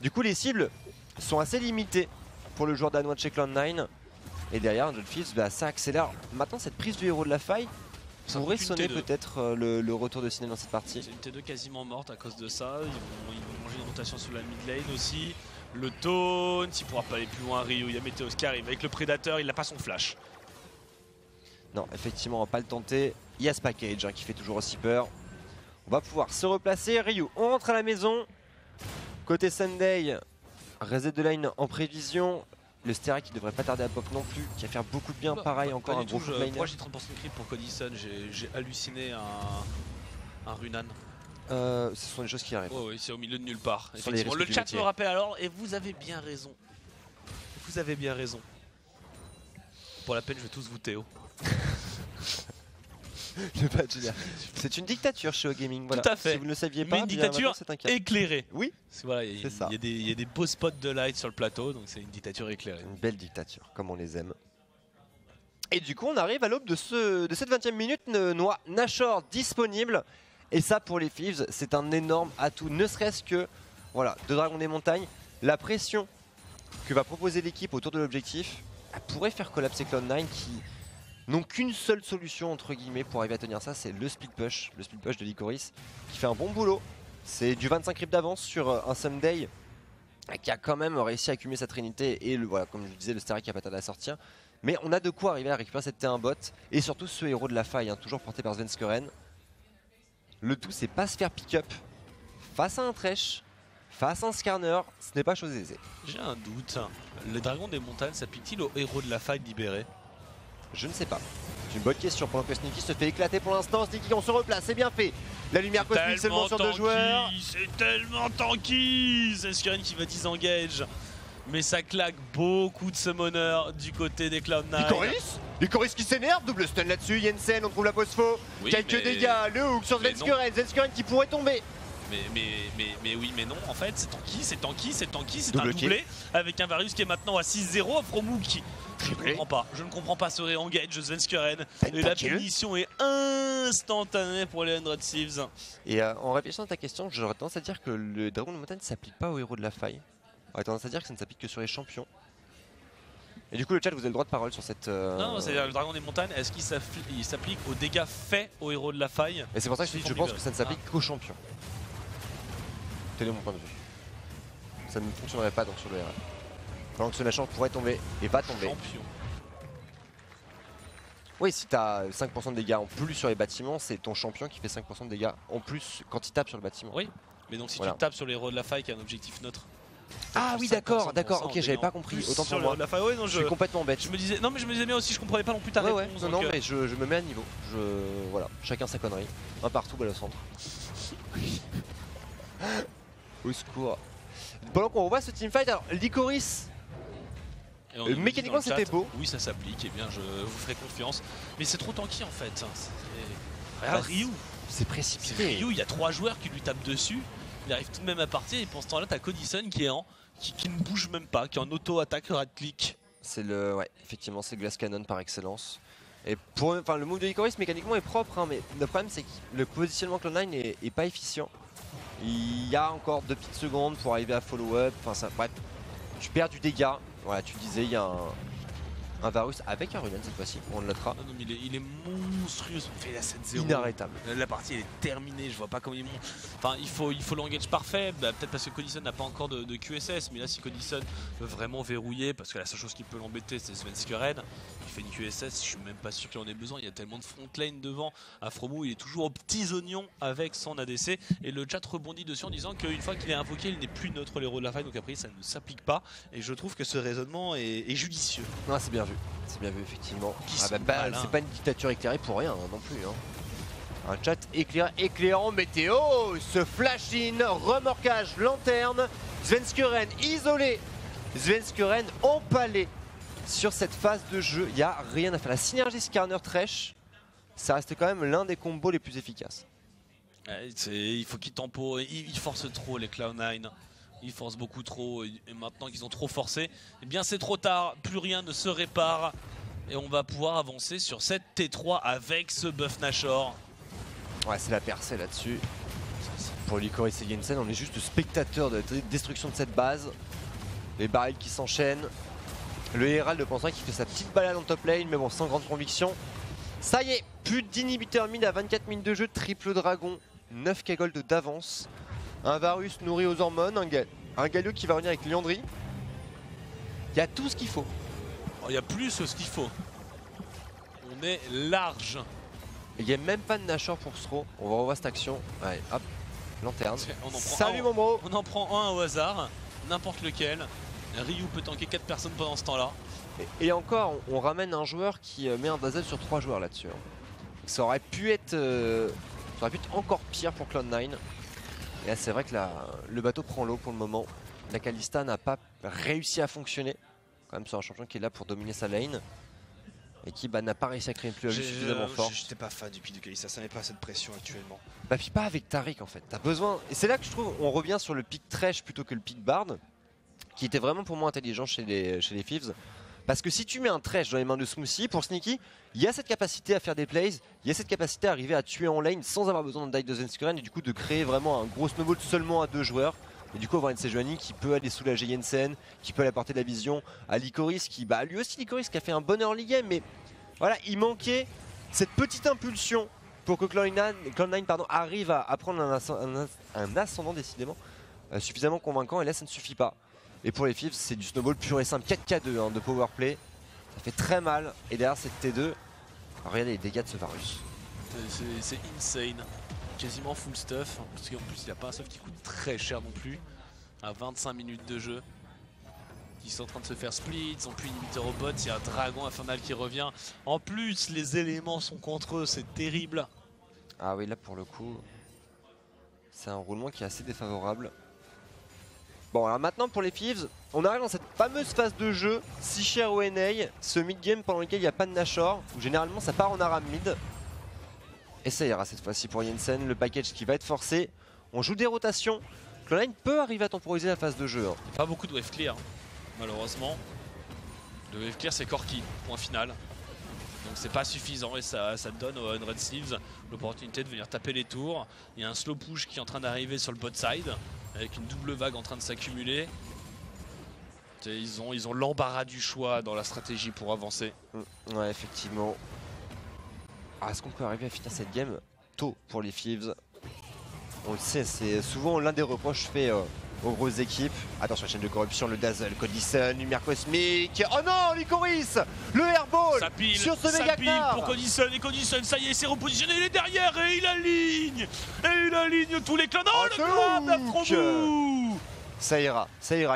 Du coup les cibles sont assez limitées pour le joueur danois de chez Cloud9. Et derrière Angel Thieves, ça accélère. Maintenant cette prise du héros de la faille pourrait sonner peut-être le retour de Sinel dans cette partie. C'est une T2 quasiment morte à cause de ça. Ils vont manger une rotation sur la mid lane aussi. Le taunt, il pourra pas aller plus loin. Ryu, il y a Météos qui arrive avec le prédateur, il n'a pas son flash. Non, effectivement, on va pas le tenter. Il y a ce package qui fait toujours aussi peur. On va pouvoir se replacer. Ryu, on rentre à la maison. Côté Sunday, reset de line en prévision. Le Stera qui devrait pas tarder à pop non plus, qui va faire beaucoup de bien. Pareil, encore un gros coup de liner. Moi j'ai 30% de crit pour Codison, j'ai halluciné un Runan. Ce sont des choses qui arrivent. Oh oui, c'est au milieu de nulle part. Le chat me rappelle alors, et vous avez bien raison. Vous avez bien raison. Pour la peine, je vais tous vous Théo. C'est une dictature chez OGaming. Voilà. Tout à fait. Si vous ne le saviez pas, mais une dictature éclairée. Oui. Voilà, il y a des beaux spots de light sur le plateau, donc c'est une dictature éclairée. Une belle dictature, comme on les aime. Et du coup, on arrive à l'aube de cette 20e minute. Nashor disponible. Et ça, pour les Thieves, c'est un énorme atout. Ne serait-ce que, voilà, de Dragon des Montagnes, la pression que va proposer l'équipe autour de l'objectif, elle pourrait faire collapser Cloud9 qui n'ont qu'une seule solution entre guillemets pour arriver à tenir ça, c'est le split push de Lycoris qui fait un bon boulot. C'est du 25 creep d'avance sur un Someday qui a quand même réussi à accumuler sa trinité et voilà, comme je disais, le Stera qui a pas tardé à sortir. Mais on a de quoi arriver à récupérer cette T1 bot et surtout ce héros de la faille, toujours porté par Svenskeren. Le tout c'est pas se faire pick-up face à un Thresh, face à un Skarner, ce n'est pas chose aisée. J'ai un doute, le dragon des montagnes s'applique-t-il au héros de la faille libéré? Je ne sais pas. C'est une bonne question pendant que Sneaky se fait éclater pour l'instant. Sneaky on se replace, c'est bien fait. La lumière cosmique seulement sur 2 joueurs. C'est tellement tanky. C'est Skarner qui va disengage. Mais ça claque beaucoup de summoners du côté des Cloud9. Lycoris qui s'énerve, double stun là-dessus. Jensen, on trouve la pause faux. Oui, quelques dégâts, le hook sur Svenskeren qui pourrait tomber. Mais oui, mais non, en fait, c'est tanky, c'est un doublé avec un Varus qui est maintenant à 6-0. Fromou qui. Je ne comprends pas ce re-engage de Svenskeren. Et la punition est instantanée pour les 100 Thieves. Et en réfléchissant à ta question, j'aurais tendance à dire que le dragon de montagne ne s'applique pas au héros de la faille. J'aurais tendance à dire que ça ne s'applique que sur les champions. Et du coup, le chat, vous avez le droit de parole sur cette. Non, c'est-à-dire le dragon des montagnes, est-ce qu'il s'applique aux dégâts faits au héros de la faille? Et c'est pour ça que je pense que ça ne s'applique qu'aux champions. Tenez mon point de vue. Ça ne fonctionnerait pas donc sur le RL. Alors que ce Nashor pourrait tomber et va tomber. Champion. Oui, si t'as 5% de dégâts en plus sur les bâtiments, c'est ton champion qui fait 5% de dégâts en plus quand il tape sur le bâtiment. Oui, mais donc si voilà. tu tapes sur les héros de la faille qui a un objectif neutre. Ah oui, d'accord, ok, j'avais pas compris. Autant pour moi. La faille, ouais, non, je suis complètement bête. Je me disais, non, mais je me disais bien aussi, je comprenais pas non plus ta réponse. Non, mais je me mets à niveau. Voilà, chacun sa connerie. Un partout, balle au centre. Au secours. Pendant qu'on revoit ce teamfight, alors Licorice. Mécaniquement c'était beau. Oui, ça s'applique, et bien je vous ferai confiance. Mais c'est trop tanky en fait. Regarde Ryu. C'est précipité. Ryu, il y a 3 joueurs qui lui tapent dessus. Il arrive tout de même à partir et pour ce temps-là, t'as Codison qui est qui ne bouge même pas, qui est en auto-attaque right-click. C'est ouais, effectivement, c'est Glass Cannon par excellence. Et le move de Licorice mécaniquement est propre, hein, mais le problème c'est que le positionnement Cloud9 est pas efficient. Il y a encore 2 petites secondes pour arriver à follow-up. Enfin, ça, bref, tu perds du dégât. Voilà, tu disais, il y a un Varus avec un Runen cette fois-ci, on le notera. Non, mais il est monstrueux, on fait la 7-0. Inarrêtable. La partie elle est terminée, je vois pas comment ils montent. Enfin, il faut l'engage parfait, peut-être parce que Codison n'a pas encore de QSS, mais là si Codison veut vraiment verrouiller, parce que la seule chose qui peut l'embêter c'est Svenske Red, il fait une QSS, je suis même pas sûr qu'il en ait besoin, il y a tellement de front lane devant. Afromou il est toujours aux petits oignons avec son ADC, et le chat rebondit dessus en disant qu'une fois qu'il est invoqué, il n'est plus neutre l'héros de la faille, donc après ça ne s'applique pas, et je trouve que ce raisonnement est judicieux. Non, c'est bien vu. C'est bien vu effectivement. C'est pas une dictature éclairée pour rien non plus. Hein. Un chat éclairant météo, ce flash-in, remorquage, lanterne, Svenske Red isolé, Svenske Red empalé sur cette phase de jeu. Il n'y a rien à faire. La synergie Skarner-Thresh, ça reste quand même l'un des combos les plus efficaces. Il faut qu'ils tempo, ils forcent trop les Cloud9. Ils forcent beaucoup trop et maintenant qu'ils ont trop forcé, eh bien c'est trop tard, plus rien ne se répare et on va pouvoir avancer sur cette T3 avec ce buff Nashor. Ouais, c'est la percée là-dessus. Pour Licorice et Jensen, on est juste spectateur de la destruction de cette base. Les barils qui s'enchaînent. Le Herald de Pansin qui fait sa petite balade en top lane, mais bon, sans grande conviction. Ça y est, plus d'inhibiteur mid à 24 minutes de jeu, triple dragon, 9k gold d'avance. Un Varus nourri aux hormones, un Galio qui va revenir avec Liandry. Il y a tout ce qu'il faut. Il y a plus ce qu'il faut. On est large. Il n'y a même pas de Nashor pour Stro. On va revoir cette action. Allez, hop, lanterne. Salut mon bro. On en prend un au hasard, n'importe lequel. Ryu peut tanker 4 personnes pendant ce temps-là. Et encore, on ramène un joueur qui met un Dazzle sur 3 joueurs là-dessus. Ça aurait pu être encore pire pour Cloud9. Et là c'est vrai que le bateau prend l'eau pour le moment. La Kalista n'a pas réussi à fonctionner. Quand même sur un champion qui est là pour dominer sa lane. Et qui n'a pas réussi à créer une plus-value suffisamment forte. J'étais pas fan du pic de Kalista, ça met pas cette pression actuellement. Bah puis pas avec Taric en fait. T'as besoin. Et c'est là que je trouve on revient sur le pic Thresh plutôt que le pic Bard. Qui était vraiment pour moi intelligent chez les Thieves. Parce que si tu mets un Thresh dans les mains de Smoothie, pour Sneaky, il y a cette capacité à faire des plays, il y a cette capacité à arriver à tuer en lane sans avoir besoin de die de Svenske Red et du coup de créer vraiment un gros snowball seulement à 2 joueurs. Et du coup avoir une Sejuani qui peut aller soulager Jensen, qui peut aller apporter de la vision à Licorice, qui lui aussi Licorice qui a fait un bon early game, mais voilà, il manquait cette petite impulsion pour que Cloud9 arrive à prendre un ascendant décidément suffisamment convaincant, et là ça ne suffit pas. Et pour les Thieves, c'est du snowball pur et simple, 4k2 hein, de powerplay. Ça fait très mal. Et derrière cette T2, alors, regardez les dégâts de ce Varus. C'est insane. Quasiment full stuff. Parce qu'en plus, il n'y a pas un stuff qui coûte très cher non plus. À 25 minutes de jeu. Ils sont en train de se faire split. Ils ont plus inhibiteur au bot. Il y a un dragon infernal qui revient. En plus, les éléments sont contre eux. C'est terrible. Ah oui, là pour le coup, c'est un roulement qui est assez défavorable. Bon, alors maintenant pour les Thieves, on arrive dans cette fameuse phase de jeu, si cher au NA, ce mid-game pendant lequel il n'y a pas de Nashor, où généralement ça part en Aram mid. Et ça ira cette fois-ci pour Jensen, le package qui va être forcé. On joue des rotations. Cloud9 peut arriver à temporiser la phase de jeu. Hein. Pas beaucoup de wave clear, malheureusement. Le wave clear c'est Corki, point final. Donc c'est pas suffisant et ça donne aux Red Thieves l'opportunité de venir taper les tours. Il y a un slow push qui est en train d'arriver sur le bot side, avec une double vague en train de s'accumuler. Ils ont l'embarras du choix dans la stratégie pour avancer. Ouais, effectivement. Est-ce qu'on peut arriver à finir cette game tôt pour les Thieves? On le sait, c'est souvent l'un des reproches faits aux grosses équipes. Attention, la chaîne de corruption, le Dazzle, Codison, lumière cosmique. Oh non, Licorice, le airball ça pile, sur ce ça méga pile pour Codison, et Codison, ça y est, c'est repositionné, il est derrière et il aligne tous les clans. Oh, le grab d'Afrobou. Ça ira,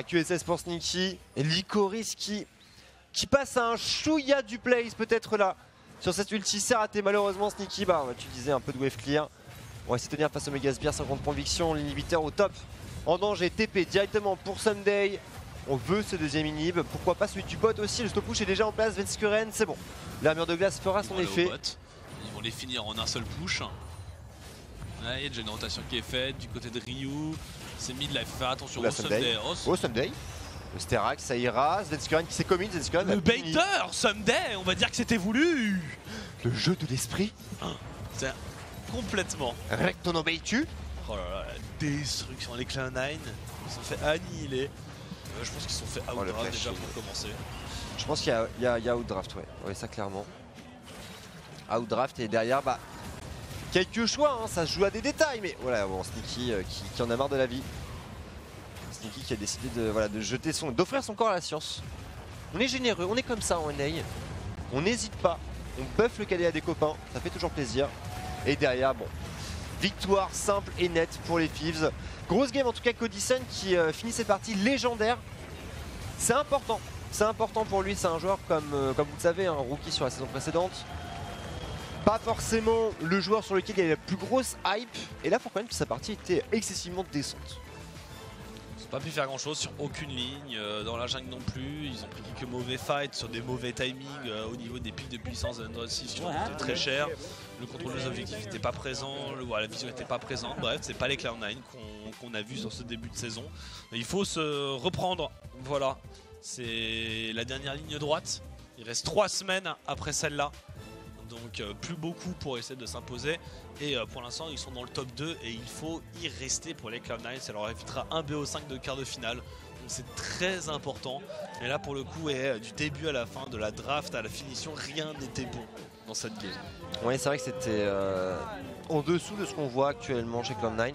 QSS pour Sneaky, et Licorice qui passe à un chouïa du place peut-être là. Sur cette ulti, c'est raté malheureusement Sneaky, bah tu disais un peu de wave clear. On va essayer de tenir face au Megasbire sans grande conviction, l'inhibiteur au top. En danger, TP directement pour Sunday. On veut ce deuxième inhib, pourquoi pas celui du bot aussi, le stop push est déjà en place, Venskuren, c'est bon. L'armure de glace fera son effet. Ils vont les finir en un seul push. Là, il y a déjà une rotation qui est faite du côté de Ryu. C'est mid là, il faut faire attention au Sunday. Oh Sunday. Le Sterax, ça ira. Venskuren qui s'est commis. Le baiter Sunday, on va dire que c'était voulu. Le jeu de l'esprit. C'est complètement. Recto no baitu. Oh là là, la destruction. Les Cloud9, ils sont fait annihiler. Je pense qu'ils sont fait outdraft déjà pour commencer. Je pense qu'il y a outdraft, ouais. Ouais, ça clairement. Outdraft et derrière, bah. Quelques choix, hein, ça se joue à des détails, mais voilà, bon, Sneaky qui en a marre de la vie. Sneaky qui a décidé de jeter d'offrir son corps à la science. On est généreux, on est comme ça en NA. On n'hésite pas, on buff le cadet à des copains, ça fait toujours plaisir. Et derrière, bon, victoire simple et nette pour les Thieves. Grosse game en tout cas, Codison qui finit cette partie légendaire. C'est important pour lui, c'est un joueur comme vous le savez, un rookie sur la saison précédente. Pas forcément le joueur sur lequel il y a la plus grosse hype. Et là, il faut quand même que sa partie était excessivement décente. Ils n'ont pas pu faire grand chose sur aucune ligne, dans la jungle non plus. Ils ont pris quelques mauvais fights sur des mauvais timings au niveau des pics de puissance de Android6 qui ont coûté très cher. Le contrôle des objectifs n'était pas présent, la vision n'était pas présente. Bref, c'est pas les Cloud9 qu'on a vu sur ce début de saison. Mais il faut se reprendre. Voilà, c'est la dernière ligne droite. Il reste 3 semaines après celle-là. Donc plus beaucoup pour essayer de s'imposer. Et pour l'instant, ils sont dans le top 2 et il faut y rester pour les Cloud9. Ça leur évitera un BO5 de quart de finale. Donc c'est très important. Et là, pour le coup, du début à la fin, de la draft à la finition, rien n'était bon dans cette game. Oui, c'est vrai que c'était en dessous de ce qu'on voit actuellement chez Cloud9.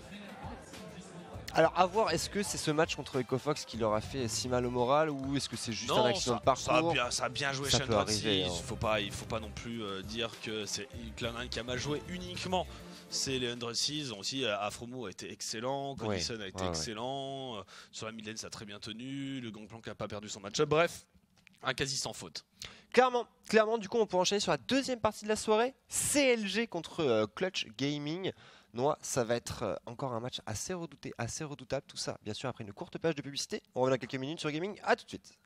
Alors à voir, est-ce que c'est ce match contre EcoFox qui leur a fait si mal au moral ou est-ce que c'est juste un accident de parcours? Ça a bien joué chez Android6, il faut pas non plus dire que c'est Cloud9 qui a mal joué uniquement. C'est les Android6, ils ont aussi Afromo a été excellent, Codison a été excellent, sur la mid lane ça a très bien tenu, le Gangplank n'a pas perdu son match-up, bref, un quasi sans faute. Clairement, du coup on peut enchaîner sur la deuxième partie de la soirée, CLG contre Clutch Gaming. Noah, ça va être encore un match assez redouté, assez redoutable, tout ça bien sûr après une courte page de publicité. On revient dans quelques minutes sur Gaming, à tout de suite.